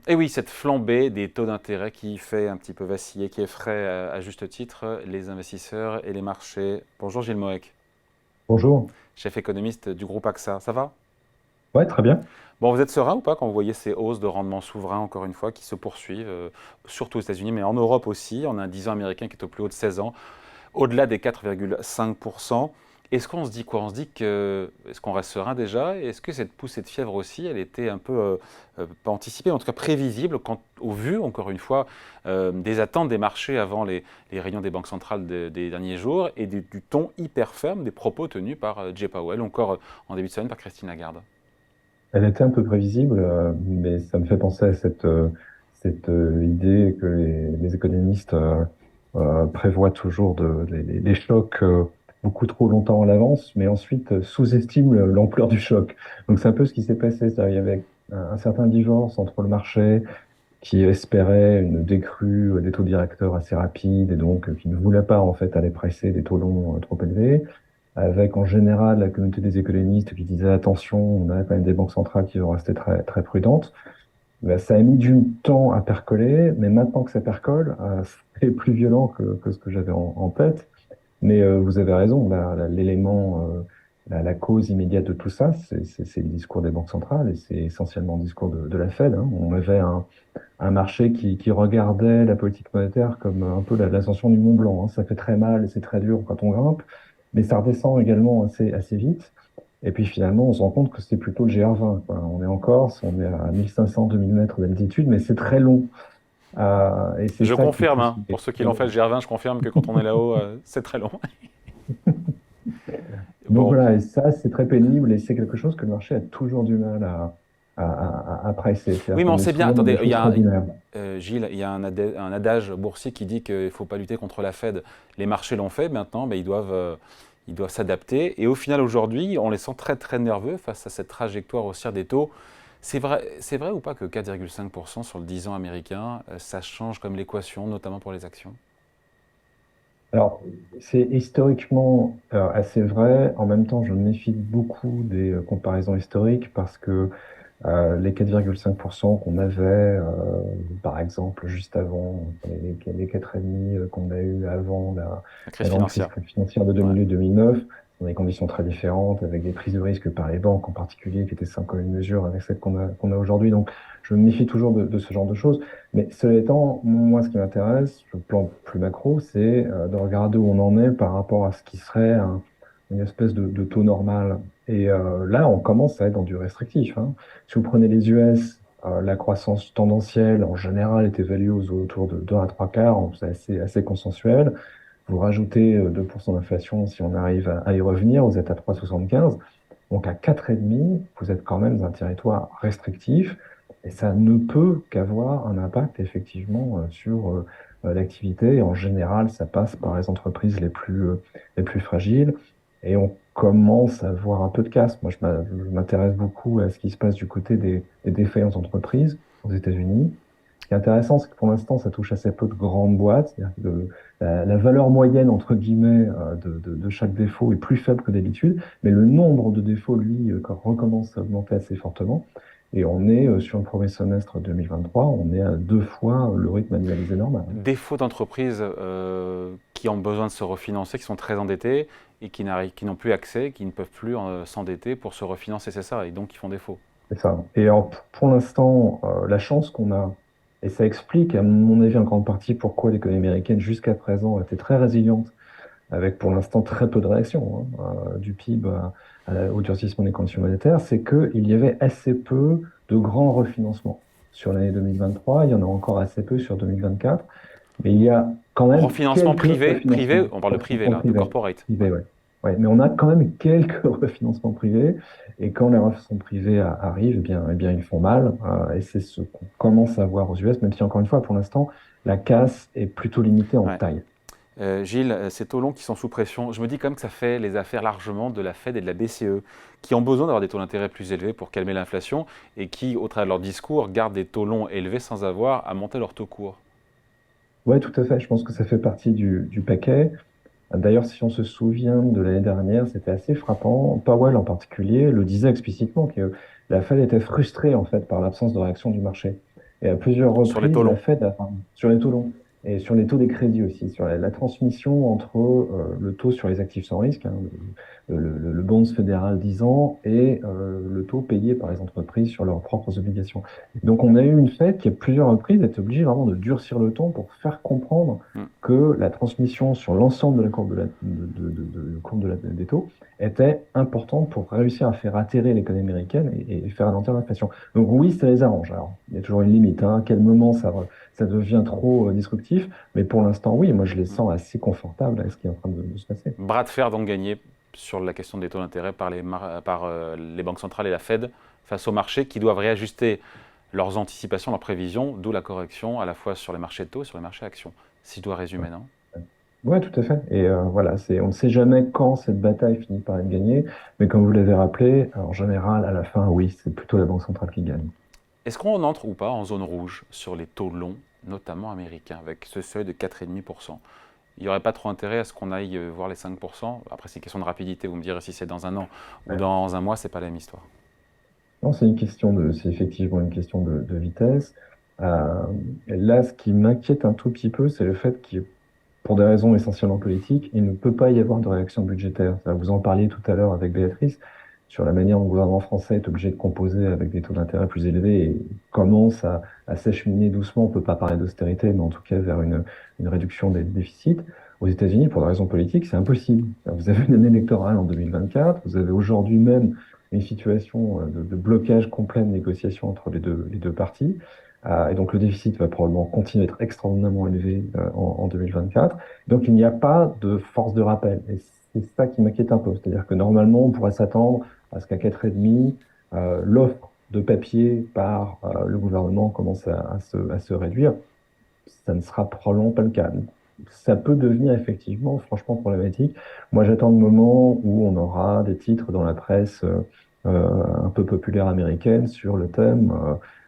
Et oui, cette flambée des taux d'intérêt qui fait un petit peu vaciller, qui effraie à juste titre les investisseurs et les marchés. Bonjour Gilles Moec, Bonjour. chef économiste du groupe AXA. Ça va? Ouais, très bien. Bon, vous êtes serein ou pas quand vous voyez ces hausses de rendement souverain, encore une fois, qui se poursuivent, surtout aux États-Unis, mais en Europe aussi? On a un 10 ans américain qui est au plus haut de 16 ans, au-delà des 4,5%. Est-ce qu'on se dit quoi? On se dit que. Est-ce qu'on reste serein déjà? Et est-ce que cette poussée de fièvre aussi, elle était un peu, pas anticipée, mais en tout cas prévisible, au vu, encore une fois, des attentes des marchés avant les réunions des banques centrales des derniers jours et du ton hyper ferme des propos tenus par Jay Powell, encore en début de semaine par Christine Lagarde? Elle était un peu prévisible, mais ça me fait penser à cette idée que les économistes prévoient toujours les chocs beaucoup trop longtemps à l'avance, mais ensuite sous-estiment l'ampleur du choc. Donc c'est un peu ce qui s'est passé. C'est-à-dire, il y avait un certain divorce entre le marché qui espérait une décrue des taux directeurs assez rapide et donc qui ne voulait pas en fait aller presser des taux longs trop élevés, avec en général la communauté des économistes qui disait attention, on a quand même des banques centrales qui vont rester très, très prudentes. Ben, ça a mis du temps à percoler, mais maintenant que ça percole, c'est plus violent que ce que j'avais en tête. Mais vous avez raison, l'élément, la cause immédiate de tout ça, c'est le discours des banques centrales et c'est essentiellement le discours de la Fed, hein. On avait un marché qui regardait la politique monétaire comme un peu l'ascension du Mont Blanc, hein. Ça fait très mal et c'est très dur quand on grimpe, mais ça redescend également assez vite. Et puis finalement, on se rend compte que c'est plutôt le GR20, quoi. On est en Corse, on est à 1500-2000 mètres d'altitude, mais c'est très long. Et c'est Je ça qui confirme, pousse hein, les pour ceux qui l'ont fait le taux. GR20, je confirme que quand on est là-haut, c'est très long. Donc Bon, voilà, et ça, c'est très pénible et c'est quelque chose que le marché a toujours du mal à presser. C'est-à-dire oui, mais qu'on on est sait bien, souvent dans des attendez, choses trop binaires. Gilles, il y a un adage boursier qui dit qu'il ne faut pas lutter contre la Fed. Les marchés l'ont fait, maintenant, ben, ils doivent s'adapter. Et au final, aujourd'hui, on les sent très très nerveux face à cette trajectoire haussière des taux. C'est vrai ou pas que 4,5% sur le 10 ans américain, ça change comme l'équation, notamment pour les actions? Alors, c'est historiquement assez vrai. En même temps, je me méfie beaucoup des comparaisons historiques parce que les 4,5% qu'on avait, par exemple, juste avant, les 4,5 qu'on a eu avant La crise la grande crise financière. financière de Ouais. 2008-2009, dans des conditions très différentes, avec des prises de risque par les banques en particulier, qui étaient sans commune mesure avec celles qu'on a aujourd'hui. Donc, je me méfie toujours de ce genre de choses. Mais cela étant, moi, ce qui m'intéresse, sur le plan plus macro, c'est de regarder où on en est par rapport à ce qui serait une espèce de taux normal. Et là, on commence à être dans du restrictif, hein. Si vous prenez les US, la croissance tendancielle, en général, est évaluée aux alentours de 2 à 3 quarts, donc c'est assez consensuel. Vous rajoutez 2% d'inflation, si on arrive à y revenir, vous êtes à 3,75. Donc à 4,5, vous êtes quand même dans un territoire restrictif, et ça ne peut qu'avoir un impact effectivement sur l'activité. Et en général, ça passe par les entreprises les plus fragiles, et on commence à voir un peu de casse. Moi, je m'intéresse beaucoup à ce qui se passe du côté des défaillances d'entreprises aux États-Unis. Ce qui est intéressant, c'est que pour l'instant, ça touche assez peu de grandes boîtes. C'est-à-dire que la valeur moyenne, entre guillemets, de chaque défaut est plus faible que d'habitude, mais le nombre de défauts, lui, recommence à augmenter assez fortement. Et on est sur le premier semestre 2023, on est à 2 fois le rythme annualisé normal. Défaut d'entreprises qui ont besoin de se refinancer, qui sont très endettées et qui n'ont plus accès, qui ne peuvent plus s'endetter pour se refinancer, c'est ça, et donc qui font défaut. C'est ça. Et alors, pour l'instant, la chance qu'on a, et ça explique, à mon avis, en grande partie, pourquoi l'économie américaine, jusqu'à présent, a été très résiliente avec pour l'instant très peu de réactions, hein, du PIB au durcissement des conditions monétaires, c'est qu'il y avait assez peu de grands refinancements. Sur l'année 2023, il y en a encore assez peu sur 2024, mais il y a quand même Refinancement quelques privé, privé, refinancements, on parle de privé refinancements là, de privés. corporate. Ouais. Privés, ouais. Ouais, mais on a quand même quelques refinancements privés, et quand les refinancements privés arrivent, eh bien, ils font mal, et c'est ce qu'on commence à voir aux US, même si encore une fois, pour l'instant, la casse est plutôt limitée en Ouais. taille. Gilles, ces taux longs qui sont sous pression, je me dis quand même que ça fait les affaires largement de la Fed et de la BCE, qui ont besoin d'avoir des taux d'intérêt plus élevés pour calmer l'inflation et qui, au travers de leur discours, gardent des taux longs élevés sans avoir à monter leur taux court. Ouais, tout à fait. Je pense que ça fait partie du paquet. D'ailleurs, si on se souvient de l'année dernière, c'était assez frappant. Powell en particulier le disait explicitement que la Fed était frustrée en fait par l'absence de réaction du marché. Et à plusieurs Sur les reprises, taux la longs. Fed, sur les taux longs et sur les taux des crédits aussi, sur la transmission entre le taux sur les actifs sans risque, hein, le bonds fédéral 10 ans, et le taux payé par les entreprises sur leurs propres obligations. Donc on a eu une Fed qui, à plusieurs reprises, est obligée vraiment de durcir le ton pour faire comprendre Mm. que la transmission sur l'ensemble de la courbe, des taux était importante pour réussir à faire atterrir l'économie américaine et faire ralentir l'inflation. Donc oui, ça les arrange. Alors, il y a toujours une limite, hein. À quel moment ça devient trop disruptif? Mais pour l'instant, oui, moi je les Mm. sens assez confortables avec ce qui est en train de se passer. Bras de fer donc gagné sur la question des taux d'intérêt par les banques centrales et la Fed face aux marchés qui doivent réajuster leurs anticipations, leurs prévisions, d'où la correction à la fois sur les marchés de taux et sur les marchés actions. Si je dois résumer, non? Oui, tout à fait. Et voilà, on ne sait jamais quand cette bataille finit par être gagnée, mais comme vous l'avez rappelé, en général, à la fin, oui, c'est plutôt la Banque centrale qui gagne. Est-ce qu'on entre ou pas en zone rouge sur les taux longs, notamment américains, avec ce seuil de 4,5%? Il n'y aurait pas trop intérêt à ce qu'on aille voir les 5%. Après, c'est une question de rapidité. Vous me direz si c'est dans un an ou Ouais. dans un mois, c'est pas la même histoire. Non, c'est effectivement une question de vitesse. Euh, Là, ce qui m'inquiète un tout petit peu, c'est le fait qu'il, pour des raisons essentiellement politiques, il ne peut pas y avoir de réaction budgétaire. Vous en parliez tout à l'heure avec Béatrice sur la manière dont le gouvernement français est obligé de composer avec des taux d'intérêt plus élevés et commence à s'acheminer doucement. On ne peut pas parler d'austérité, mais en tout cas vers une réduction des déficits. Aux États-Unis, pour des raisons politiques, c'est impossible. Vous avez une année électorale en 2024, vous avez aujourd'hui même une situation de blocage complet de négociation entre les deux parties. Et donc le déficit va probablement continuer d'être extraordinairement élevé en 2024. Donc il n'y a pas de force de rappel. Et c'est ça qui m'inquiète un peu. C'est-à-dire que normalement, on pourrait s'attendre à ce qu'à 4,5, l'offre de papier par le gouvernement commence à se réduire. Ça ne sera probablement pas le cas. Ça peut devenir effectivement franchement problématique. Moi, j'attends le moment où on aura des titres dans la presse un peu populaire américaine sur le thème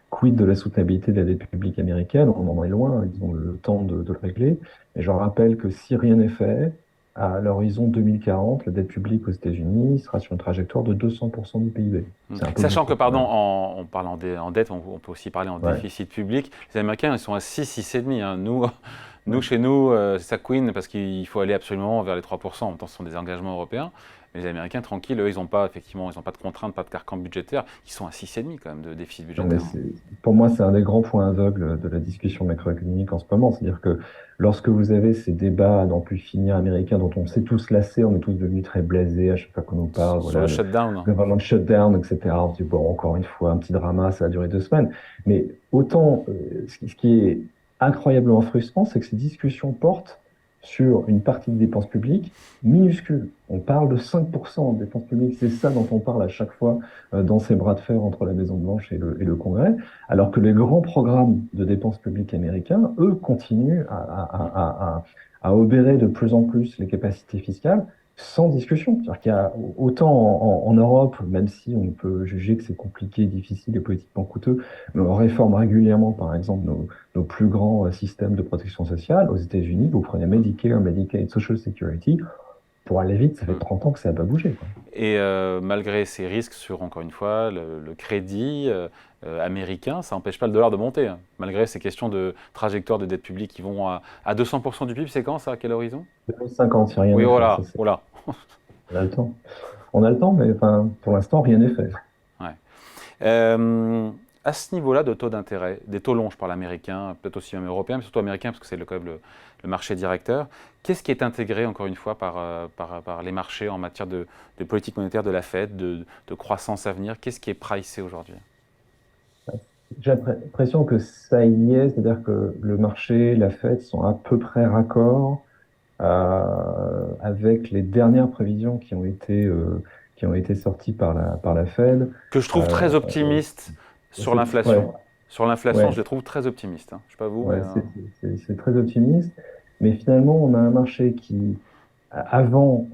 quid de la soutenabilité de la dette publique américaine. On en est loin, ils ont le temps de le régler. Et je rappelle que si rien n'est fait, à l'horizon 2040, la dette publique aux États-Unis sera sur une trajectoire de 200% du PIB. C'est un peu Sachant que, beaucoup quand pardon, même. on parle en dette, on peut aussi parler en Ouais. déficit public. Les Américains, ils sont à 6, 6,5. Hein. Nous, Ouais. chez nous, c'est ça queen parce qu'il faut aller absolument vers les 3%. En même temps, ce sont des engagements européens. Mais les Américains, tranquilles, eux, ils n'ont pas, effectivement, ils n'ont pas de contraintes, pas de carcan budgétaire. Ils sont à 6,5 quand même de déficit Non, mais budgétaire. Hein. pour moi, c'est un des grands points aveugles de la discussion macroéconomique en ce moment. C'est-à-dire que lorsque vous avez ces débats à n'en plus finir américains dont on s'est tous lassés, on est tous devenus très blasés à chaque fois qu'on nous parle, Sur le voilà, le shutdown. government shutdown, etc. On se dit, bon, encore une fois, un petit drama, ça a duré 2 semaines. Mais autant, ce qui est incroyablement frustrant, c'est que ces discussions portent sur une partie des dépenses publiques minuscule. On parle de 5% de dépenses publiques, c'est ça dont on parle à chaque fois dans ces bras de fer entre la Maison-Blanche et le Congrès, alors que les grands programmes de dépenses publiques américains, eux, continuent à obérer de plus en plus les capacités fiscales sans discussion. C'est-à-dire qu'il y a autant en Europe, même si on peut juger que c'est compliqué, difficile et politiquement coûteux, mais on réforme régulièrement, par exemple, nos plus grands systèmes de protection sociale. Aux États-Unis, vous prenez Medicare, Medicaid, Social Security, pour aller vite, ça fait Mm. 30 ans que ça n'a pas bougé, quoi. Et malgré ces risques sur, encore une fois, le crédit américain, ça n'empêche pas le dollar de monter. Hein. Malgré ces questions de trajectoire de dette publique qui vont à 200% du PIB, c'est quand ça? À quel horizon? 2050, si rien Oui, n'est fait, voilà, ça c'est. voilà. On a le temps. On a le temps, mais enfin, pour l'instant, rien n'est fait. Ouais. Euh, à ce niveau-là de taux d'intérêt, des taux longs, je parle américain, peut-être aussi même européen, mais surtout américain, parce que c'est quand même le marché directeur, qu'est-ce qui est intégré, encore une fois, par les marchés en matière de politique monétaire de la Fed, de croissance à venir? Qu'est-ce qui est pricé aujourd'hui? J'ai l'impression que ça y est, c'est-à-dire que le marché, la Fed sont à peu près raccords avec les dernières prévisions qui ont été sorties par la Fed. Que je trouve Euh, très optimiste sur ouais, l'inflation. Sur l'inflation, je ouais, les trouve très optimistes. Hein. Je ne sais pas vous, mais... ouais, c'est très optimiste. Mais finalement, on a un marché qui, avant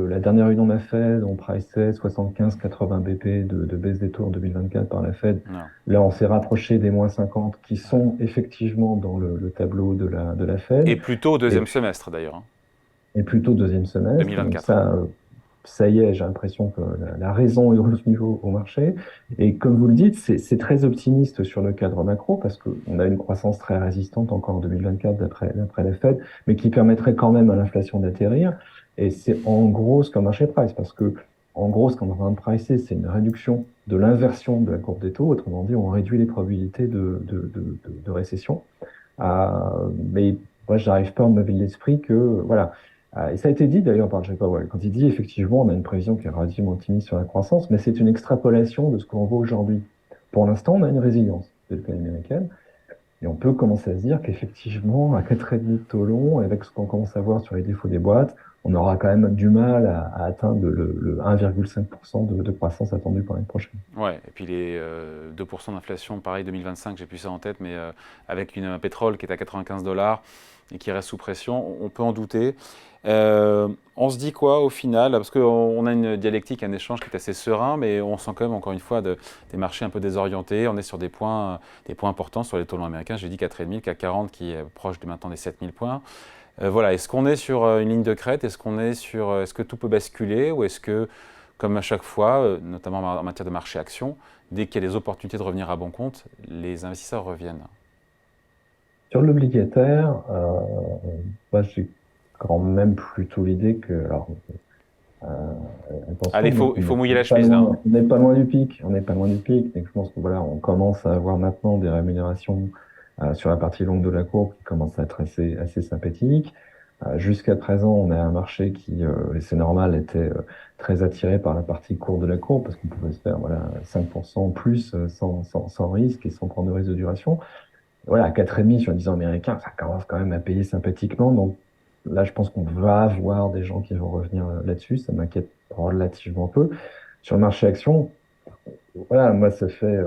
la dernière réunion de la Fed, on priçait 75-80 BP de baisse des taux en 2024 par la Fed. non. Là, on s'est rapproché des moins 50 qui sont effectivement dans le tableau de la Et Fed plutôt au et, deuxième semestre, d'ailleurs, hein, et plutôt deuxième semestre. Donc 2024. ça, ça y est, j'ai l'impression que la raison est revenue au marché. Et comme vous le dites, c'est très optimiste sur le cadre macro parce qu'on a une croissance très résistante encore en 2024 d'après les Fed, mais qui permettrait quand même à l'inflation d'atterrir. Et c'est en gros ce qu'un marché price parce que en gros, ce qu'on est en train de pricer, c'est une réduction de l'inversion de la courbe des taux. Autrement dit, on réduit les probabilités de récession. Mais moi, je n'arrive pas à me lever de l'esprit que, voilà. Et ça a été dit d'ailleurs par Jay Powell, quand il dit effectivement, on a une prévision qui est relativement optimiste sur la croissance, mais c'est une extrapolation de ce qu'on voit aujourd'hui. Pour l'instant, on a une résilience de l'économie américaine, et on peut commencer à se dire qu'effectivement, à 4,5 de taux long, avec ce qu'on commence à voir sur les défauts des boîtes, on aura quand même du mal à atteindre le 1,5% de croissance attendue pour l'année prochaine. Ouais, et puis les 2% d'inflation, pareil 2025, j'ai plus ça en tête, mais avec un pétrole qui est à 95 dollars et qui reste sous pression, on peut en douter. On se dit quoi au final? Parce qu'on a une dialectique, un échange qui est assez serein, mais on sent quand même encore une fois des marchés un peu désorientés. On est sur des points importants sur les taux longs américains. J'ai dit 4,5, le CAC 40 qui est proche maintenant des 7000 points. Voilà, est-ce qu'on est sur une ligne de crête? Est-ce que tout peut basculer? Ou est-ce que, comme à chaque fois, notamment en matière de marché-action, dès qu'il y a des opportunités de revenir à bon compte, les investisseurs reviennent? Sur l'obligataire, moi, j'ai quand même plutôt l'idée que, alors, Euh, Allez, attention, donc il faut mouiller on n'est la pas chemise là, hein. loin, on n'est pas loin du pic, on n'est pas loin du pic. Donc je pense que voilà, on commence à avoir maintenant des rémunérations sur la partie longue de la courbe qui commencent à être assez sympathiques. Jusqu'à présent, on a un marché qui, et c'est normal, était très attiré par la partie courte de la courbe parce qu'on pouvait se faire voilà 5% plus sans risque et sans prendre de risque de duration. Voilà, à 4,5 sur 10 ans américains, ça commence quand même à payer sympathiquement. Donc là, je pense qu'on va avoir des gens qui vont revenir là-dessus. Ça m'inquiète relativement peu. Sur le marché action, voilà, moi, ça fait,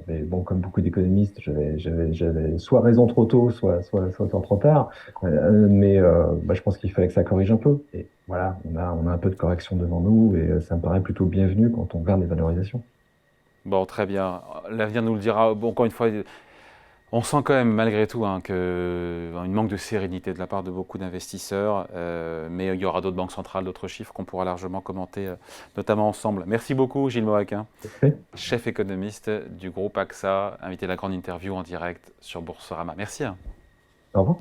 mais bon, comme beaucoup d'économistes, j'avais soit raison trop tôt, soit tort trop tard. Mais je pense qu'il fallait que ça corrige un peu. Et voilà, on a un peu de correction devant nous et ça me paraît plutôt bienvenu quand on regarde les valorisations. Bon, très bien. L'avenir nous le dira. Bon, encore une fois, on sent quand même malgré tout hein, une manque de sérénité de la part de beaucoup d'investisseurs, mais il y aura d'autres banques centrales, d'autres chiffres qu'on pourra largement commenter, notamment ensemble. Merci beaucoup Gilles Moaquin, chef économiste du groupe AXA, invité à la grande interview en direct sur Boursorama. Merci, hein. Au revoir.